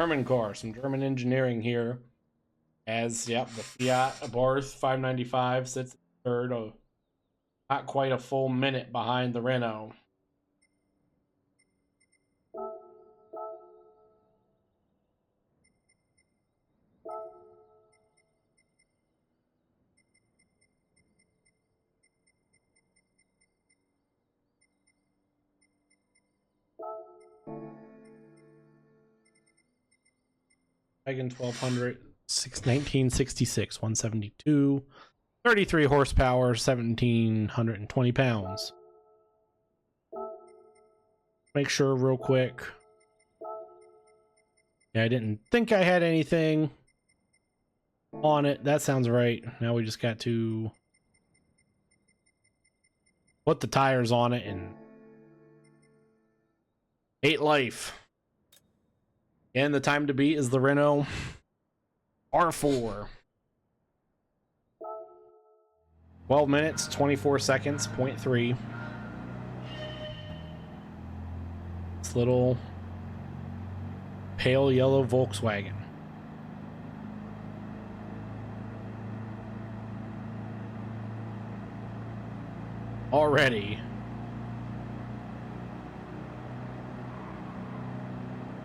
German car, some German engineering here. As, yep, the Fiat Abarth 595 sits third, not quite a full minute behind the Renault. Volkswagen 1200, 1966, 172, 33 horsepower, 1,720 pounds. Make sure real quick. Yeah, I didn't think I had anything on it. That sounds right. Now we just got to put the tires on it and 8 life. And the time to beat is the Renault R4. 12 minutes, 24 seconds, 0.3. This little pale yellow Volkswagen. Already,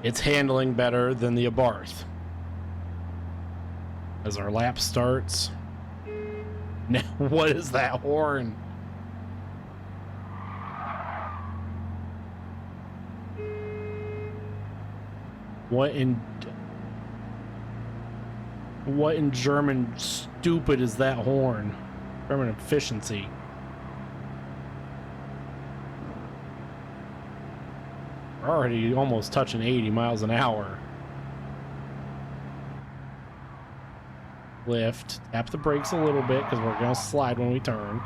it's handling better than the Abarth. As our lap starts. Now, what is that horn? What in German stupid is that horn? German efficiency. We're already almost touching 80 miles an hour. Lift, tap the brakes a little bit because we're going to slide when we turn.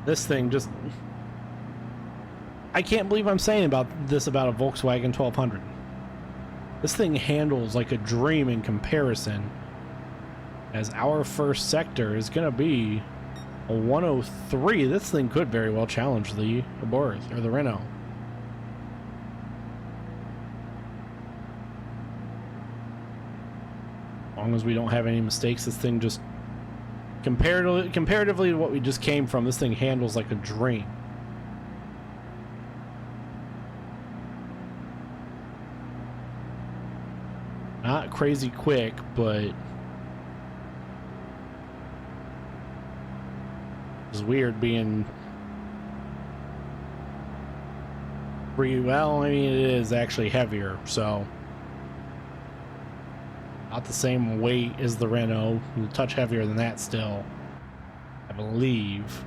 This thing just... I can't believe I'm saying about a Volkswagen 1200. This thing handles like a dream in comparison, as our first sector is going to be a 103. This thing could very well challenge the Abarth or the Renault. As long as we don't have any mistakes, this thing just comparatively to what we just came from, this thing handles like a dream. Not crazy quick, but it's weird being well, I mean, it is actually heavier, so not the same weight as the Renault. A touch heavier than that still, I believe.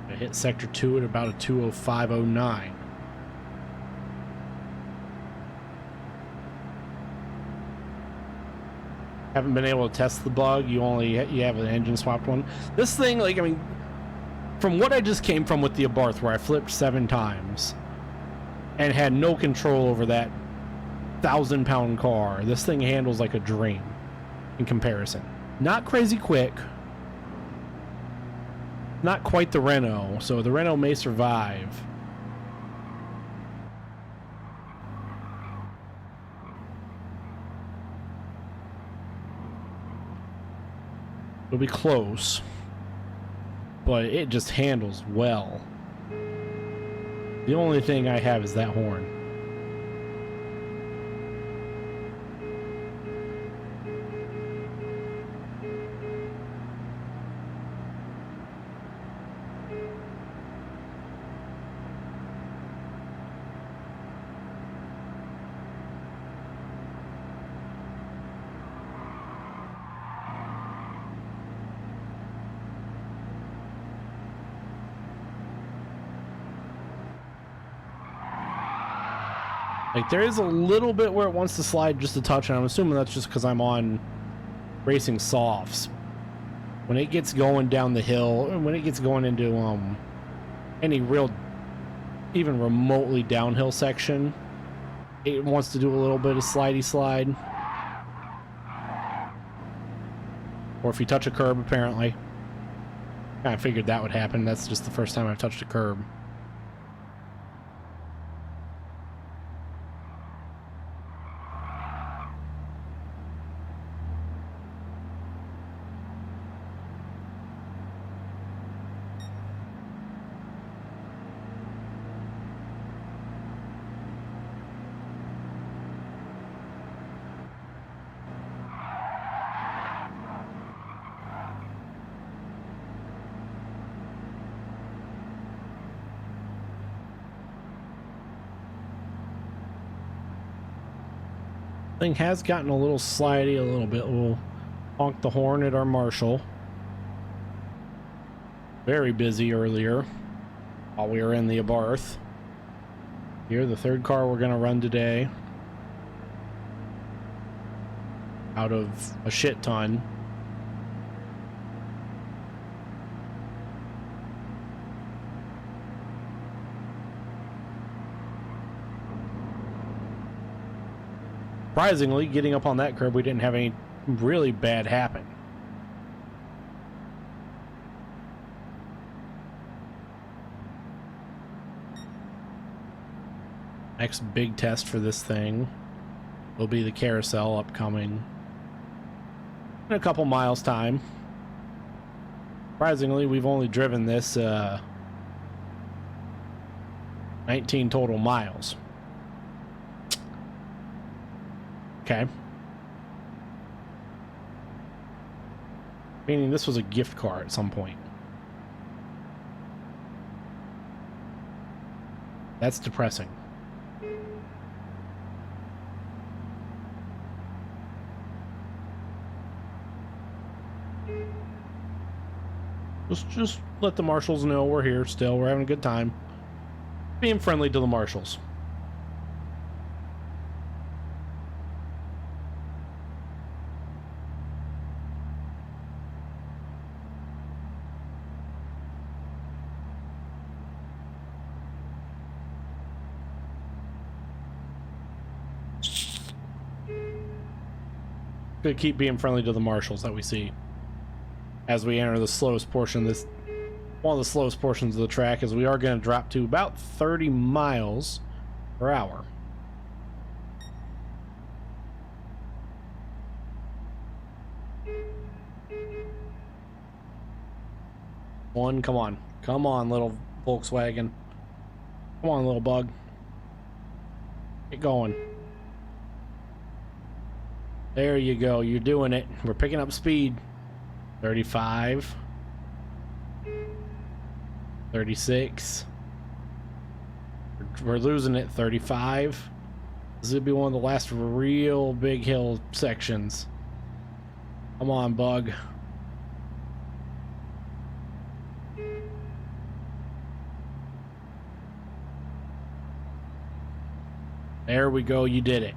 I hit sector 2 at about a 2:05:09. Haven't been able to test the bug. You have an engine swapped one. This thing, like, I mean, from what I just came from with the Abarth, where I flipped 7 times and had no control over that 1,000-pound car, this thing handles like a dream in comparison. Not crazy quick. Not quite the Renault, so the Renault may survive. It'll be close, but it just handles well. The only thing I have is that horn. Like, there is a little bit where it wants to slide just a touch, and I'm assuming that's just because I'm on racing softs. When it gets going down the hill, and when it gets going into any real, even remotely downhill section, it wants to do a little bit of slidey slide. Or if you touch a curb, apparently. Kind of figured that would happen. That's just the first time I've touched a curb. Thing has gotten a little slidey a little bit. We'll honk the horn at our marshal. Very busy earlier while we were in the Abarth. Here, the third car we're gonna run today. Out of a shit ton. Surprisingly, getting up on that curb, we didn't have any really bad happen. Next big test for this thing will be the carousel upcoming in a couple miles time. Surprisingly, we've only driven this 19 total miles. Okay. Meaning this was a gift car at some point. That's depressing. Just let the marshals know we're here still. We're having a good time. Being friendly to the marshals. Gonna keep being friendly to the marshals that we see as we enter the slowest portion of this, one of the slowest portions of the track, as we are going to drop to about 30 miles per hour. Come on, little Volkswagen. Come on, little bug. Get going. There you go. You're doing it. We're picking up speed. 35. 36. We're losing it. 35. This will be one of the last real big hill sections. Come on, bug. There we go. You did it.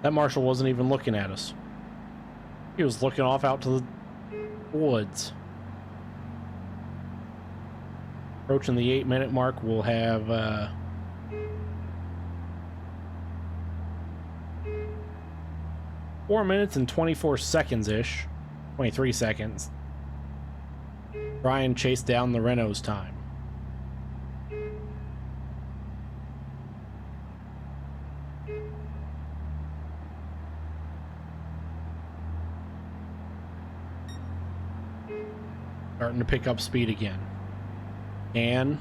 That marshal wasn't even looking at us. He was looking off out to the woods. Approaching the 8-minute mark, we'll have 4 minutes and 24 seconds-ish. 23 seconds. Try and chase down the Renault's time. Starting to pick up speed again. Can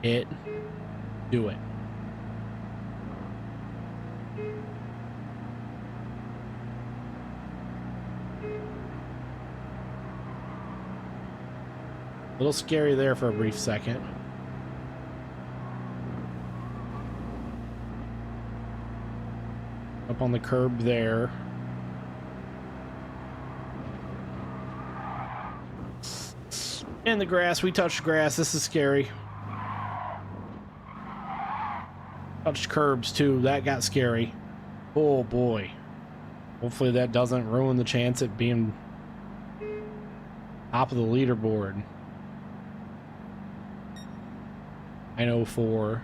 it do it? A little scary there for a brief second. Up on the curb there. In the grass, we touched grass. This is scary. Touched curbs too. That got scary. Oh boy. Hopefully that doesn't ruin the chance at being top of the leaderboard. 904.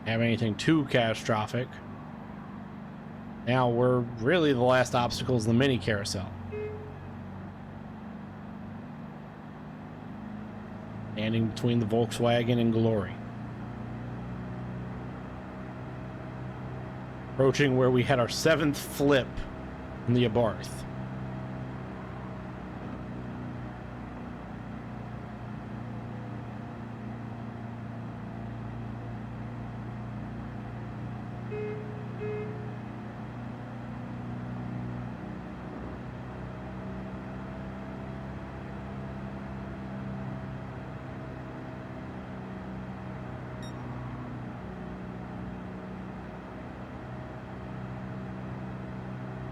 Have anything too catastrophic. Now we're really the last obstacles in the mini carousel. Standing between the Volkswagen and glory. Approaching where we had our 7th flip in the Abarth.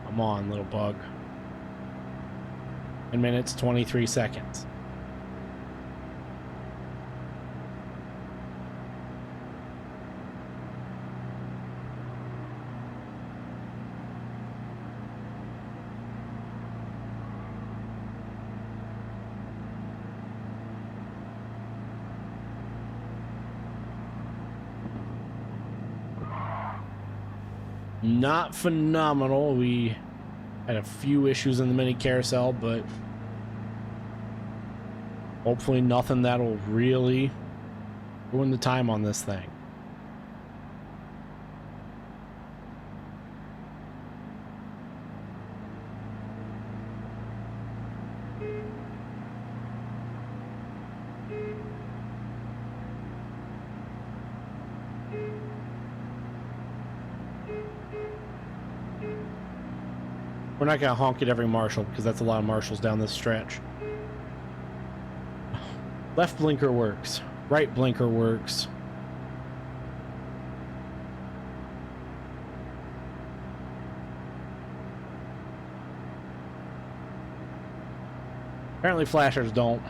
Come on, little bug. 10 minutes, 23 seconds. Not phenomenal. We had a few issues in the mini carousel, but hopefully nothing that'll really ruin the time on this thing. We're not gonna honk at every marshal because that's a lot of marshals down this stretch. Left blinker works. Right blinker works. Apparently flashers don't.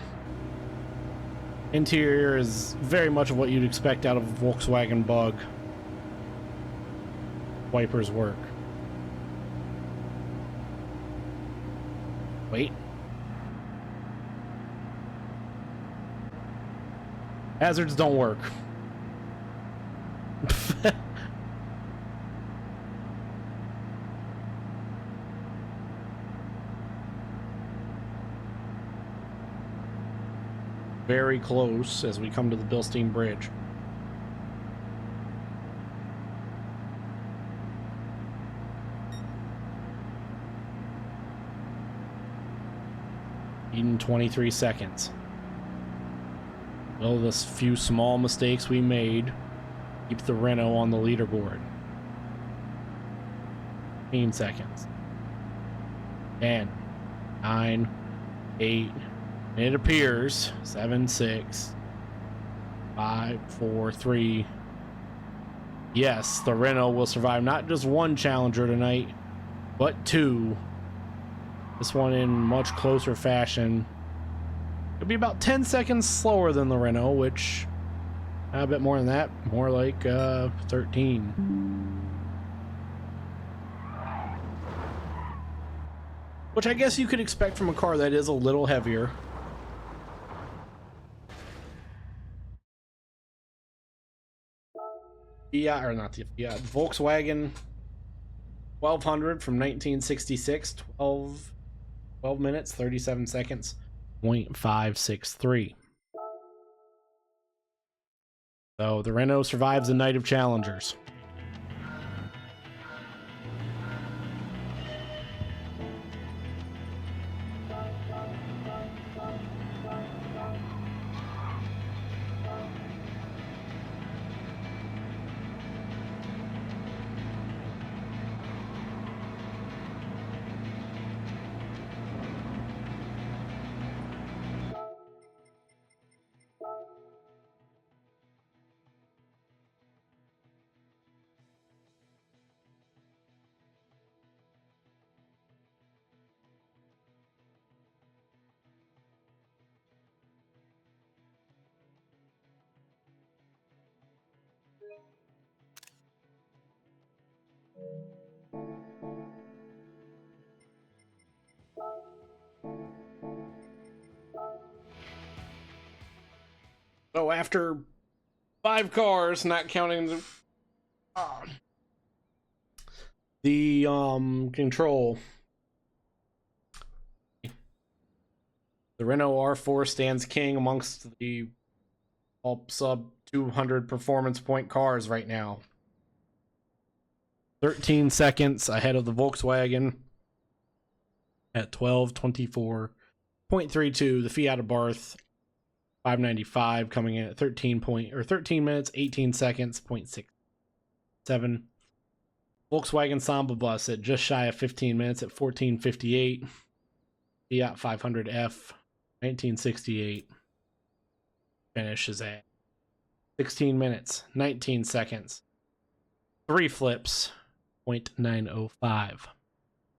Interior is very much of what you'd expect out of a Volkswagen Bug. Wipers work. Wait. Hazards don't work. Very close as we come to the Bilstein Bridge. In 23 seconds. Well, this few small mistakes we made keep the Renault on the leaderboard. 15 seconds. 10, 9, 8, and it appears 7, 6, 5, 4, 3. Yes, the Renault will survive not just one challenger tonight, but 2. This one in much closer fashion. It'll be about 10 seconds slower than the Renault, which a bit more than that, more like 13. Which I guess you could expect from a car that is a little heavier. Yeah, or not the Volkswagen 1200 from 1966, 12 minutes, 37 seconds, 0.563. So the Renault survives the night of challengers. So after 5 cars, not counting the control, the Renault R4 stands king amongst the all sub 200 performance point cars right now. 13 seconds ahead of the Volkswagen at 12:24.32. The Fiat Abarth 595 coming in at 13 minutes 18 seconds 0.67. Volkswagen Samba Bus at just shy of 15 minutes at 14:58. Fiat 500F 1968 finishes at 16 minutes 19 seconds. 3 flips 0.905.